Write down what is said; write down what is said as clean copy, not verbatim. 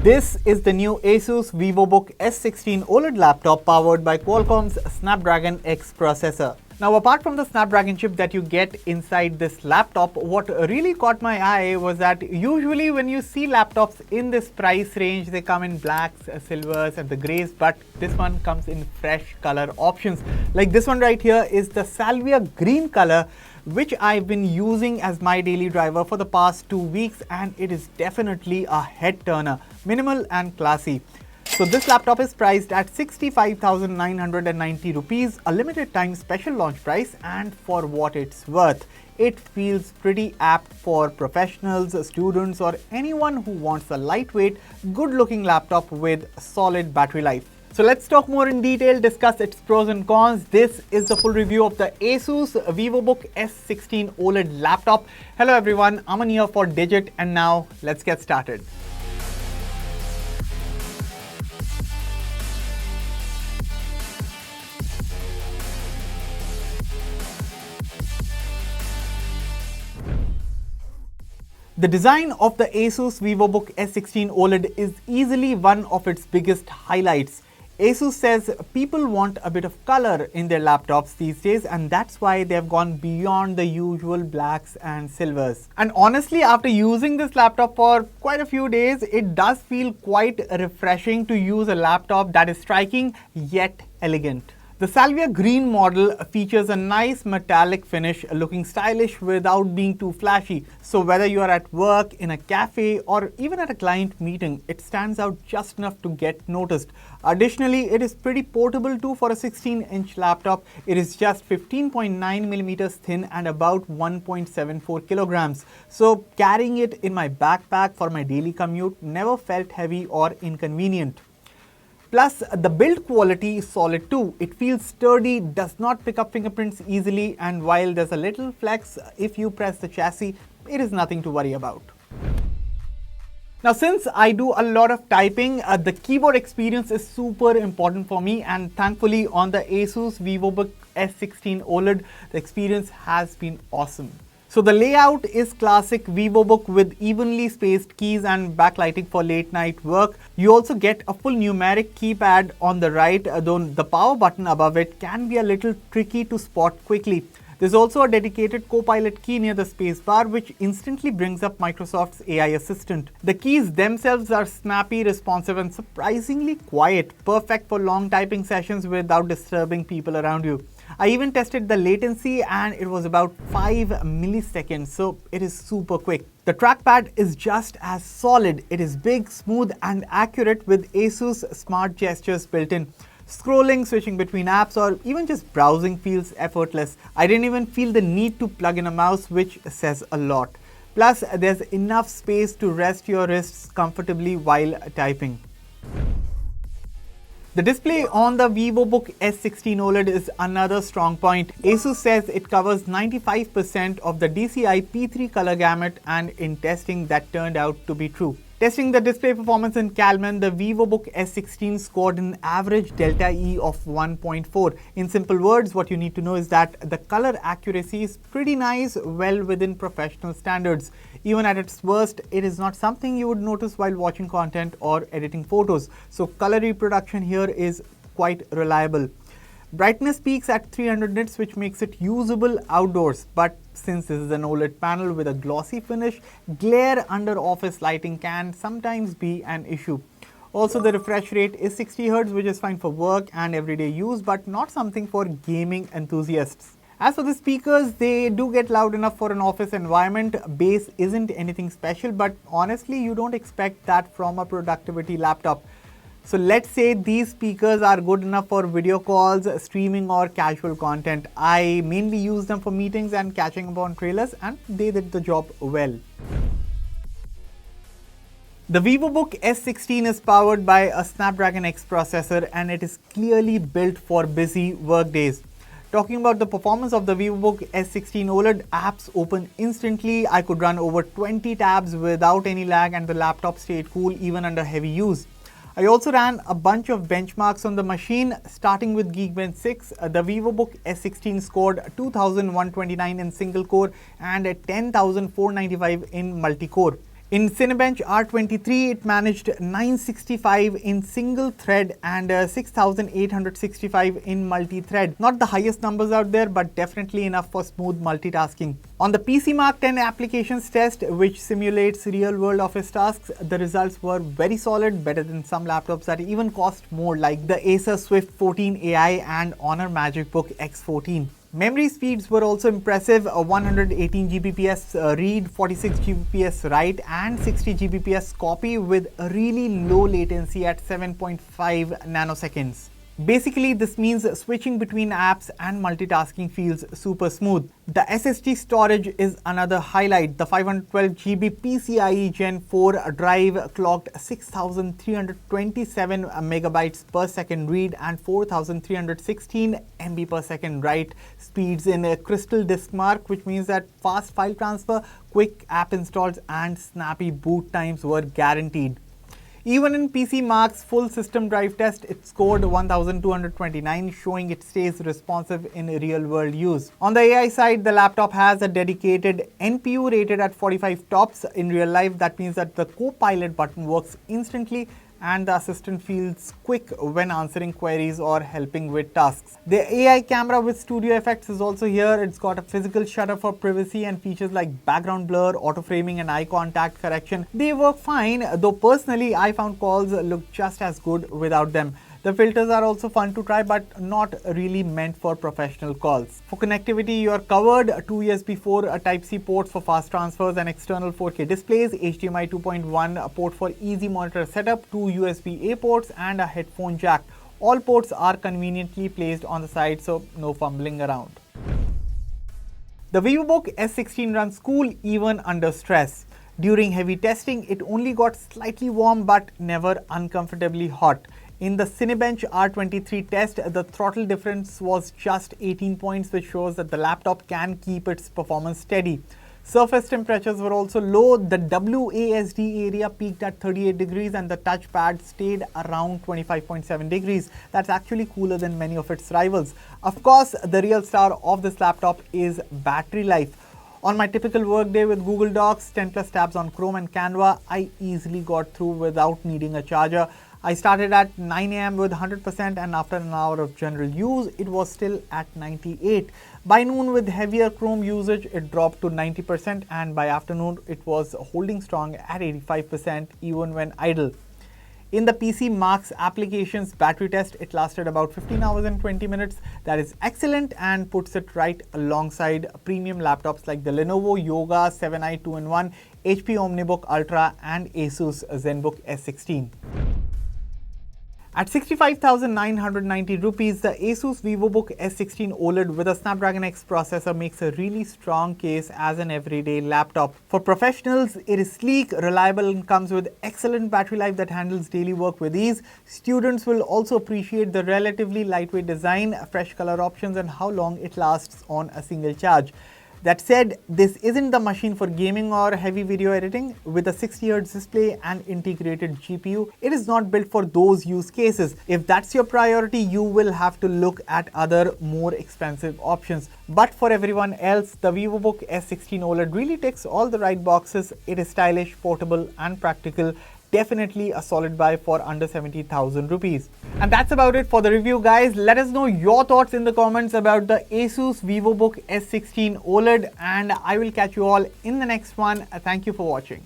This is the new Asus Vivobook S16 OLED laptop powered by Qualcomm's Snapdragon X processor. Now, apart from the Snapdragon chip that you get inside this laptop, what really caught my eye was that usually when you see laptops in this price range, they come in blacks, silvers and the grays, but this one comes in fresh color options. Like this one right here is the salvia green color, which I've been using as my daily driver for the past 2 weeks, and it is definitely a head turner, minimal and classy. So this laptop is priced at 65,990 rupees, a limited time special launch price, and for what it's worth, it feels pretty apt for professionals, students or anyone who wants a lightweight, good looking laptop with solid battery life. So let's talk more in detail, discuss its pros and cons. This is the full review of the Asus Vivobook S16 OLED laptop. Hello everyone, Aman here for Digit, and now let's get started. The design of the Asus Vivobook S16 OLED is easily one of its biggest highlights. Asus says people want a bit of color in their laptops these days, and that's why they've gone beyond the usual blacks and silvers. And honestly, after using this laptop for quite a few days, it does feel quite refreshing to use a laptop that is striking yet elegant. The salvia green model features a nice metallic finish, looking stylish without being too flashy. So whether you are at work, in a cafe or even at a client meeting, it stands out just enough to get noticed. Additionally, it is pretty portable too for a 16-inch laptop. It is just 15.9 millimeters thin and about 1.74 kilograms. So carrying it in my backpack for my daily commute never felt heavy or inconvenient. Plus, the build quality is solid too. It feels sturdy, does not pick up fingerprints easily, and while there's a little flex if you press the chassis, it is nothing to worry about. Now, since I do a lot of typing, the keyboard experience is super important for me, and thankfully on the Asus Vivobook S16 OLED, the experience has been awesome. So the layout is classic Vivobook with evenly spaced keys and backlighting for late night work. You also get a full numeric keypad on the right, though the power button above it can be a little tricky to spot quickly. There's also a dedicated Copilot key near the spacebar, which instantly brings up Microsoft's AI assistant. The keys themselves are snappy, responsive and surprisingly quiet, perfect for long typing sessions without disturbing people around you. I even tested the latency and it was about 5 milliseconds, so it is super quick. The trackpad is just as solid. It is big, smooth and accurate with Asus Smart Gestures built in. Scrolling, switching between apps or even just browsing feels effortless. I didn't even feel the need to plug in a mouse, which says a lot. Plus, there's enough space to rest your wrists comfortably while typing. The display on the Vivobook S16 OLED is another strong point. Asus says it covers 95% of the DCI P3 color gamut, and in testing that turned out to be true. Testing the display performance in Calman, the Vivobook S16 scored an average delta E of 1.4. In simple words, what you need to know is that the color accuracy is pretty nice, well within professional standards. Even at its worst, it is not something you would notice while watching content or editing photos. So color reproduction here is quite reliable. Brightness peaks at 300 nits, which makes it usable outdoors, but since this is an OLED panel with a glossy finish, glare under office lighting can sometimes be an issue. Also, the refresh rate is 60 Hz, which is fine for work and everyday use, but not something for gaming enthusiasts. As for the speakers, they do get loud enough for an office environment. Bass isn't anything special, but honestly, you don't expect that from a productivity laptop. So let's say these speakers are good enough for video calls, streaming or casual content. I mainly use them for meetings and catching up on trailers, and they did the job well. The Vivobook S16 is powered by a Snapdragon X processor, and it is clearly built for busy work days. Talking about the performance of the Vivobook S16 OLED, apps open instantly. I could run over 20 tabs without any lag, and the laptop stayed cool even under heavy use. I also ran a bunch of benchmarks on the machine. Starting with Geekbench 6, the Vivobook S16 scored 2129 in single core and 10495 in multi-core. In Cinebench R23, it managed 965 in single thread and 6865 in multi-thread. Not the highest numbers out there, but definitely enough for smooth multitasking. On the PC Mark 10 applications test, which simulates real-world office tasks, the results were very solid, better than some laptops that even cost more, like the Acer Swift 14 AI and Honor MagicBook X14. Memory speeds were also impressive, 118 Gbps read, 46 Gbps write and 60 Gbps copy with a really low latency at 7.5 nanoseconds. Basically, this means switching between apps and multitasking feels super smooth. The SSD storage is another highlight. The 512GB PCIe Gen 4 drive clocked 6,327 megabytes per second read and 4,316 MB per second write speeds in a Crystal Disk Mark, which means that fast file transfer, quick app installs and snappy boot times were guaranteed. Even in PC Mark's full system drive test, it scored 1229, showing it stays responsive in real-world use. On the AI side, the laptop has a dedicated NPU rated at 45 tops. In real life, that means that the Copilot button works instantly and the assistant feels quick when answering queries or helping with tasks. The AI camera with studio effects is also here. It's got a physical shutter for privacy and features like background blur, auto framing and eye contact correction. They work fine, though personally I found calls look just as good without them. The filters are also fun to try, but not really meant for professional calls. For connectivity, you are covered. 2 USB 4 Type-C ports for fast transfers and external 4K displays, HDMI 2.1 port for easy monitor setup, 2 USB-A ports and a headphone jack. All ports are conveniently placed on the side, so no fumbling around. The Vivobook S16 runs cool even under stress. During heavy testing, it only got slightly warm but never uncomfortably hot. In the Cinebench R23 test, the throttle difference was just 18 points, which shows that the laptop can keep its performance steady. Surface temperatures were also low. The WASD area peaked at 38 degrees and the touchpad stayed around 25.7 degrees. That's actually cooler than many of its rivals. Of course, the real star of this laptop is battery life. On my typical workday with Google Docs, 10 plus tabs on Chrome and Canva, I easily got through without needing a charger. I started at 9 AM with 100% and after an hour of general use, it was still at 98. By noon, with heavier Chrome usage, it dropped to 90% and by afternoon, it was holding strong at 85% even when idle. In the PC Mark's applications battery test, it lasted about 15 hours and 20 minutes. That is excellent and puts it right alongside premium laptops like the Lenovo Yoga 7i 2-in-1, HP OmniBook Ultra and Asus ZenBook S16. At 65,990 rupees, the Asus Vivobook S16 OLED with a Snapdragon X processor makes a really strong case as an everyday laptop. For professionals, it is sleek, reliable and comes with excellent battery life that handles daily work with ease. Students will also appreciate the relatively lightweight design, fresh color options and how long it lasts on a single charge. That said, this isn't the machine for gaming or heavy video editing. With a 60Hz display and integrated GPU, it is not built for those use cases. If that's your priority, you will have to look at other more expensive options. But for everyone else, the Vivobook S16 OLED really ticks all the right boxes. It is stylish, portable and practical. Definitely a solid buy for under 70,000 rupees. And that's about it for the review, guys. Let us know your thoughts in the comments about the Asus Vivobook S16 OLED and I will catch you all in the next one. Thank you for watching.